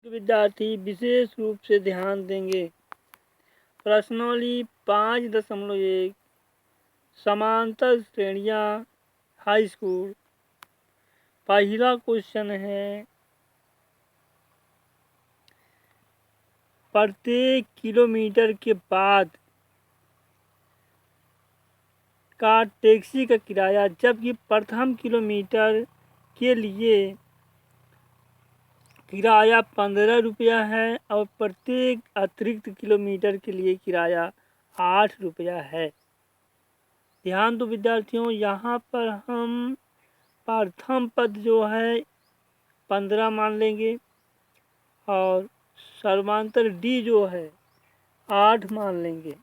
विद्यार्थी विशेष रूप से ध्यान देंगे। प्रश्नावली 5.1 समांतर श्रेणियां हाई स्कूल। पहला क्वेश्चन है, प्रत्येक किलोमीटर के बाद का टैक्सी का किराया, जबकि प्रथम किलोमीटर के लिए किराया 15 रुपया है और प्रत्येक अतिरिक्त किलोमीटर के लिए किराया 8 रुपया है। ध्यान दो विद्यार्थियों, यहाँ पर हम प्रथम पद जो है 15 मान लेंगे और सर्वांतर डी जो है 8 मान लेंगे।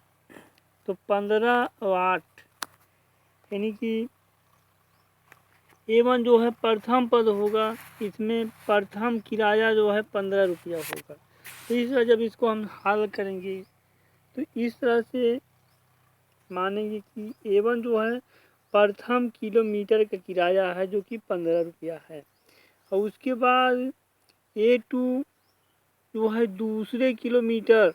तो 15 और 8 यानी कि A1 जो है प्रथम पद होगा, इसमें प्रथम किराया जो है 15 रुपया होगा। तो इस तरह जब इसको हम हल करेंगे तो इस तरह से मानेंगे कि A1 जो है प्रथम किलोमीटर का किराया है जो कि 15 रुपया है, और उसके बाद A2 जो है दूसरे किलोमीटर,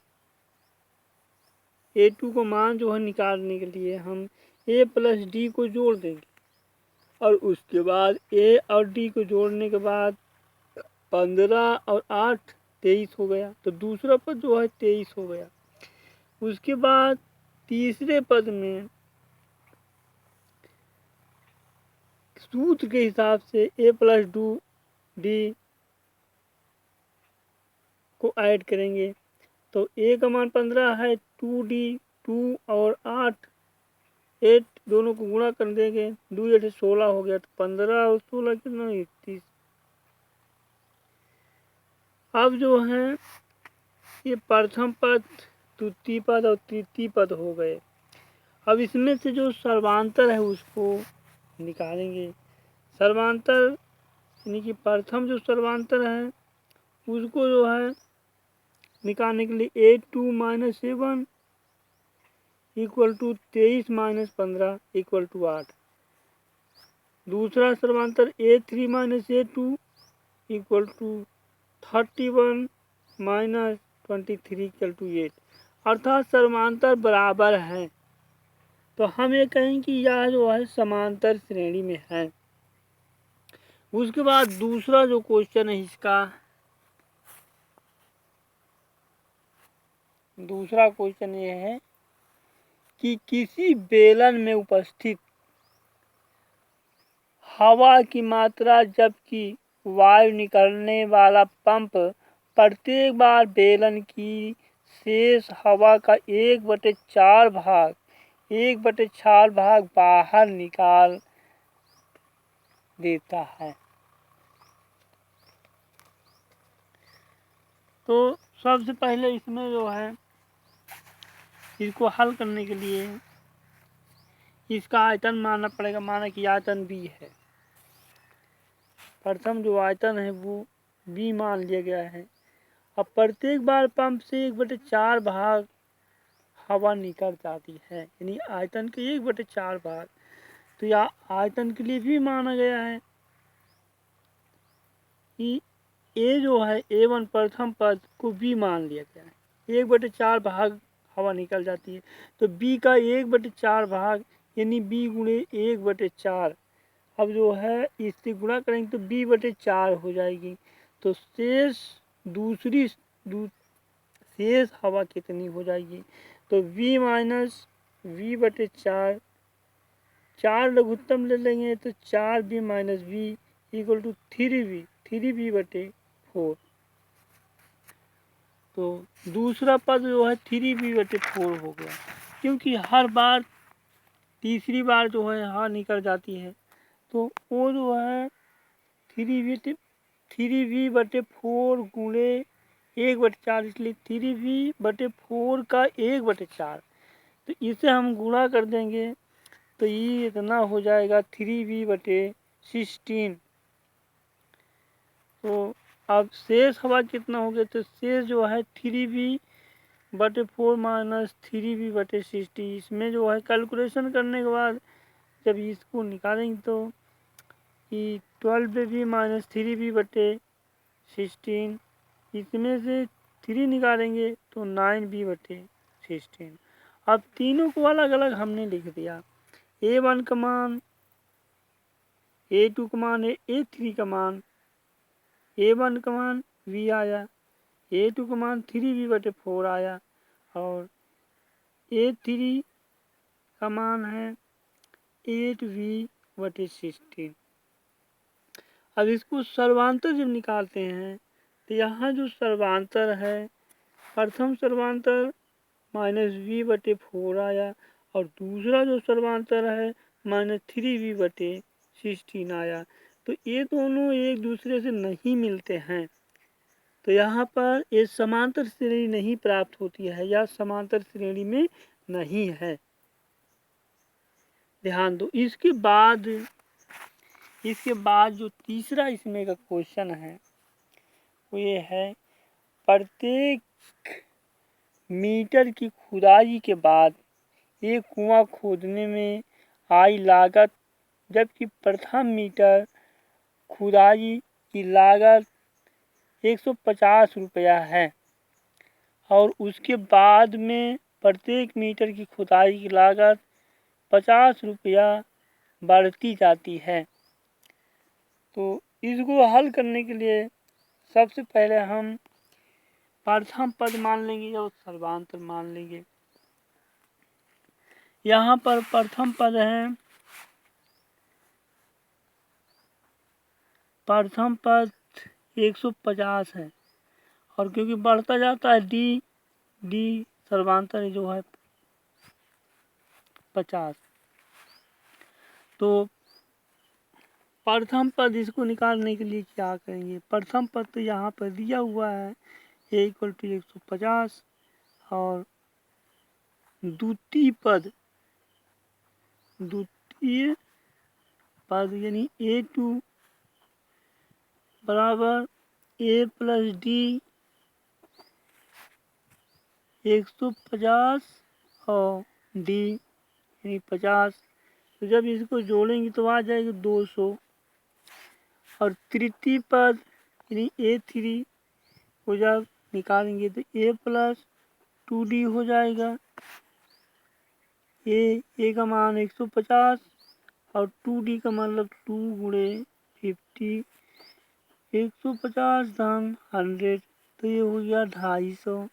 A2 को मान जो है निकालने के लिए हम A प्लस डी को जोड़ देंगे और उसके बाद A और D को जोड़ने के बाद 15 और 8 23 हो गया। तो दूसरा पद जो है 23 हो गया। उसके बाद तीसरे पद में सूत्र के हिसाब से A प्लस डी को ऐड करेंगे। तो A का मान 15 है, 2D 2 और 8 दोनों को गुणा कर देंगे, 2 8 16 हो गया। तो 15 और 16 कितना, 31। अब जो है ये प्रथम पद, द्वितीय पद और तृतीय पद हो गए। अब इसमें से जो सर्वांतर है उसको निकालेंगे। सर्वांतर यानी कि प्रथम जो सर्वांतर है उसको जो है निकालने के लिए A2 - A1 equal to 23 - 15 equal to 8। दूसरा सर्वांतर A3 - A2 equal to 31 - 23 equal to 8, अर्थात सर्वांतर बराबर है। तो हम ये कहें कि यह जो है समांतर श्रेणी में है। उसके बाद दूसरा जो क्वेश्चन है इसका, दूसरा क्वेश्चन ये है कि किसी बेलन में उपस्थित हवा की मात्रा जबकि वायु निकलने वाला पंप प्रत्येक बार बेलन की शेष हवा का 1/4 भाग बाहर निकाल देता है। तो सबसे पहले इसमें जो है इसको हल करने के लिए इसका आयतन मानना पड़ेगा। माना कि आयतन B है, प्रथम जो आयतन है वो B मान लिया गया है। अब प्रत्येक बार पंप से 1/4 भाग हवा निकल जाती है, यानी आयतन के 1/4 भाग। तो यह आयतन के लिए भी माना गया है कि A जो है A1 प्रथम पद को B मान लिया गया है, 1/4 भाग हवा निकल जाती है। तो B का 1/4 भाग यानी B गुणे 1/4। अब जो है इससे गुणा करेंगे तो B/4 हो जाएगी। तो शेष शेष हवा कितनी हो जाएगी, तो V - V/4, 4 लघुत्तम ले लेंगे तो 4B - V equal to 3B/4। तो दूसरा पद जो है 3B/4 हो गया, क्योंकि हर बार तीसरी बार जो है हवा निकल जाती है। तो वो जो है 3B/4 गुणे 1/4, इसलिए 3B/4 का 1/4। तो इसे हम गुणा कर देंगे तो ये इतना हो जाएगा 3B/16। तो अब शेष हवा कितना हो गया, तो शेष जो है 3B/4 माइनस 3B/60। इसमें जो है कैलकुलेशन करने के बाद जब इसको निकालेंगे तो कि 12B - 3B/16 इसमें से 3 निकालेंगे तो 9b/16। अब तीनों को अलग अलग हमने लिख दिया। A1 का मान, A2 का मान, A3 का मान, A1 का मान v आया, A2 का मान 3v/4 आया और A3 का मान है 8v/16। अब इसको सर्वांतर जब निकालते हैं तो यहाँ जो सर्वांतर है, प्रथम सर्वांतर -v/4 आया और दूसरा जो सर्वांतर है -3v/16 आया। तो ये दोनों एक दूसरे से नहीं मिलते हैं, तो यहाँ पर ये समांतर श्रेणी नहीं प्राप्त होती है या समांतर श्रेणी में नहीं है। ध्यान दो। इसके बाद जो तीसरा इसमें का क्वेश्चन है वो ये है, प्रत्येक मीटर की खुदाई के बाद एक कुआं खोदने में आई लागत, जबकि प्रथम मीटर खुदाई की लागत 150 रुपया है और उसके बाद में प्रत्येक मीटर की खुदाई की लागत 50 रुपया बढ़ती जाती है। तो इसको हल करने के लिए सबसे पहले हम प्रथम पद मान लेंगे और सर्वांतर मान लेंगे। यहाँ पर प्रथम पद है, प्रथम पद 150 है और क्योंकि बढ़ता जाता है डी सर्वांतर जो है 50। तो प्रथम पद इसको निकालने के लिए क्या करेंगे? प्रथम पद तो यहाँ पर दिया हुआ है A = 150 और द्वितीय पद यानी A2 बराबर A + D 150 और D यानी 50। तो जब इसको जोड़ेंगे तो आ जाएगा 200 और तृतीय पद यानी A3 को जब निकालेंगे तो A + 2D हो जाएगा। A का मान 150 और 2D का मतलब 2 × 50, 150 धन 100 तो ये हो गया 250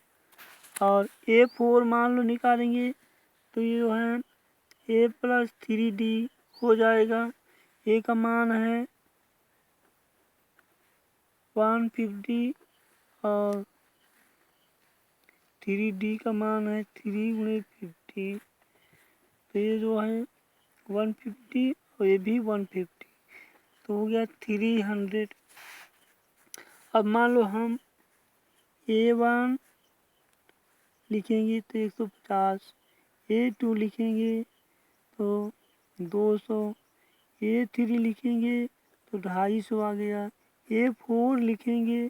और A4 मान लो निकालेंगे तो ये जो है A + 3D हो जाएगा। A का मान है 150 और 3D का मान है 3 × 50 तो ये जो है 150 और ये भी 150 तो हो गया 300। अब मान लो हम A1 लिखेंगे तो 150, A2 लिखेंगे तो 200, A3 लिखेंगे तो 250 आ गया, A4 लिखेंगे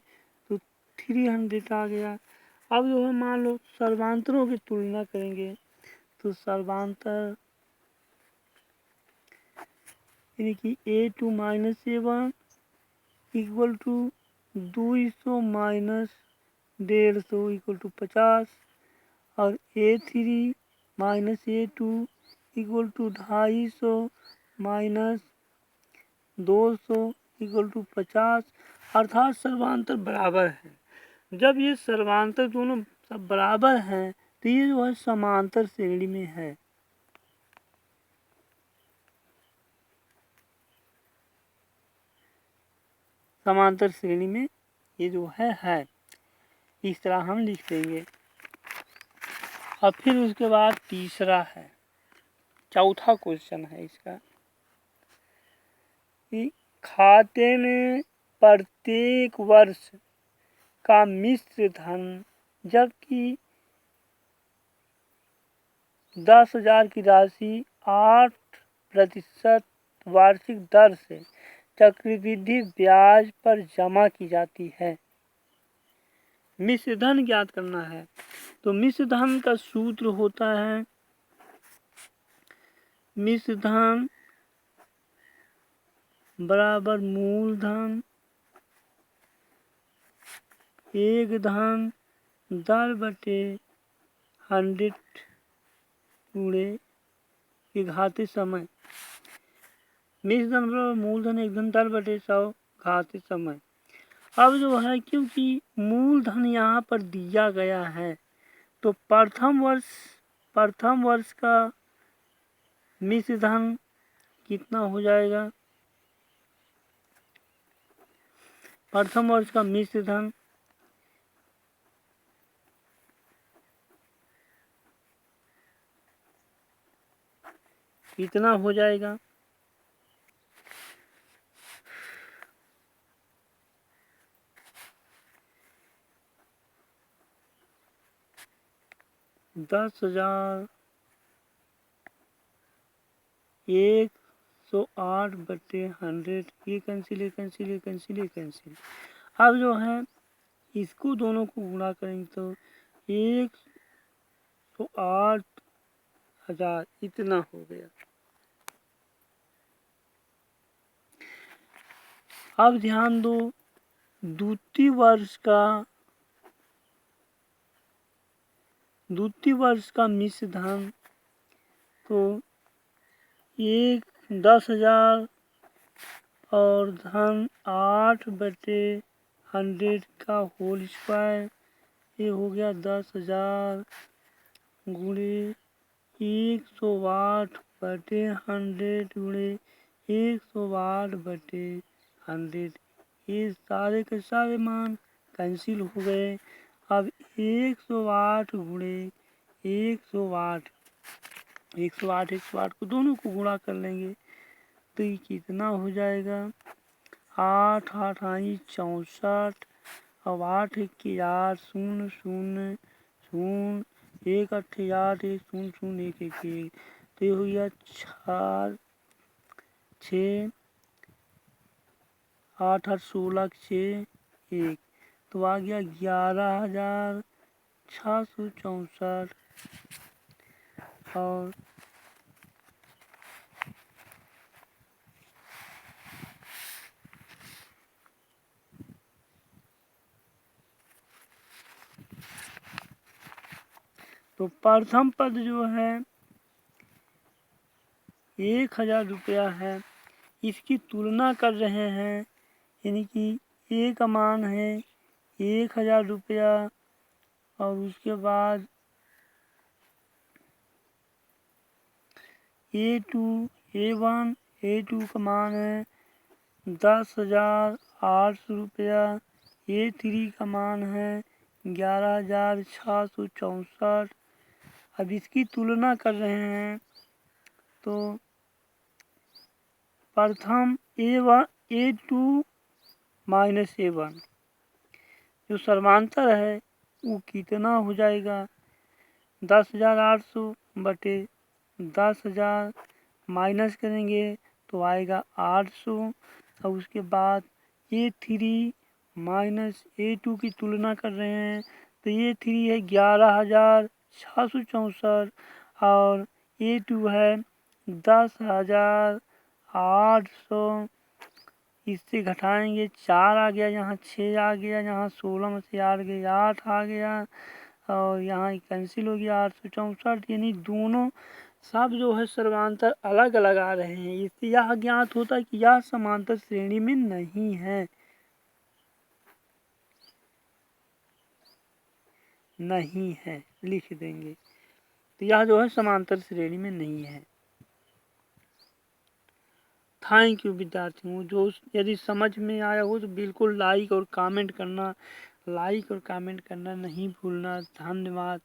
तो 300 आ गया। अब जो है मान लो सर्वांतरों की तुलना करेंगे तो सर्वांतर यानी कि A2 - A1 = 200 - 150 = 50 और A3 - A2 = 250 - 200 = 50 अर्थात सर्वांतर बराबर है। जब ये सर्वांतर दोनों सब बराबर हैं तो ये जो है समांतर श्रेणी में है। समांतर श्रेणी में ये जो है इस तरह हम लिख देंगे। अब फिर उसके बाद तीसरा है, चौथा क्वेश्चन है इसका कि खाते में प्रत्येक वर्ष का मिश्र धन जबकि 10,000 की राशि 8% वार्षिक दर से चक्रवृद्धि ब्याज पर जमा की जाती है। मिश्र धन ज्ञात करना है। तो मिश्र धन का सूत्र होता है मिश्र धन बराबर मूलधन एक धन 10/100 गुणे के घाते समय। मिश्र धन बराबर मूलधन एक धन 10/100 घाते समय। अब जो है क्योंकि मूलधन यहाँ पर दिया गया है तो प्रथम वर्ष का मिश्र धन कितना हो जाएगा? प्रथम वर्ष का मिश्र धन कितना हो जाएगा? $10,000 108/100 ये कैंसिल। अब जो है इसको दोनों को गुणा करेंगे तो 108,000 इतना हो गया। अब ध्यान दो द्वितीय वर्ष का मिश्र धन तो 10,000 और धन 8/100 का होल स्क्वायर ये हो गया 10,000 गुणे 108/100 गुणे 108/100 ये सारे के सारे मान कैंसिल हो गए। अब 108 गुणे 108 को दोनों को गुणा कर लेंगे तो ये कितना हो जाएगा? 8 8 आई 64 अब 8 1 की 8 0 0 0 1 8 8 1 0 0 1 1 1 तो ये हो गया 4 6 8 8 16 6 1 तो आ गया 11,664 और तो प्रथम पद जो है 1,000 रुपया है, इसकी तुलना कर रहे हैं यानी कि ए का मान है 1,000 रुपया और उसके बाद A2 का मान है 10,800 रुपया, A3 का मान है 11,664। अब इसकी तुलना कर रहे हैं तो प्रथम A2 माइनस A1 जो समांतर है वो कितना हो जाएगा? 10,800 बटे 10,000 माइनस करेंगे तो आएगा 800 और उसके बाद A3 माइनस A2 की तुलना कर रहे हैं तो A3 है 11,664 और A2 है 10,800। इससे घटाएंगे 4 आ गया, यहाँ 6 आ गया, यहाँ 16 में से 8 गया 8 आ गया और यहाँ कैंसिल हो गया 864। यानी दोनों सब जो है सर्वांतर अलग अलग आ रहे हैं। इससे यह ज्ञात होता है कि यह समांतर श्रेणी में नहीं है, लिख देंगे तो यह जो है समांतर श्रेणी में नहीं है। थैंक यू विद्यार्थियों, जो यदि समझ में आया हो तो बिल्कुल लाइक और कमेंट करना नहीं भूलना। धन्यवाद।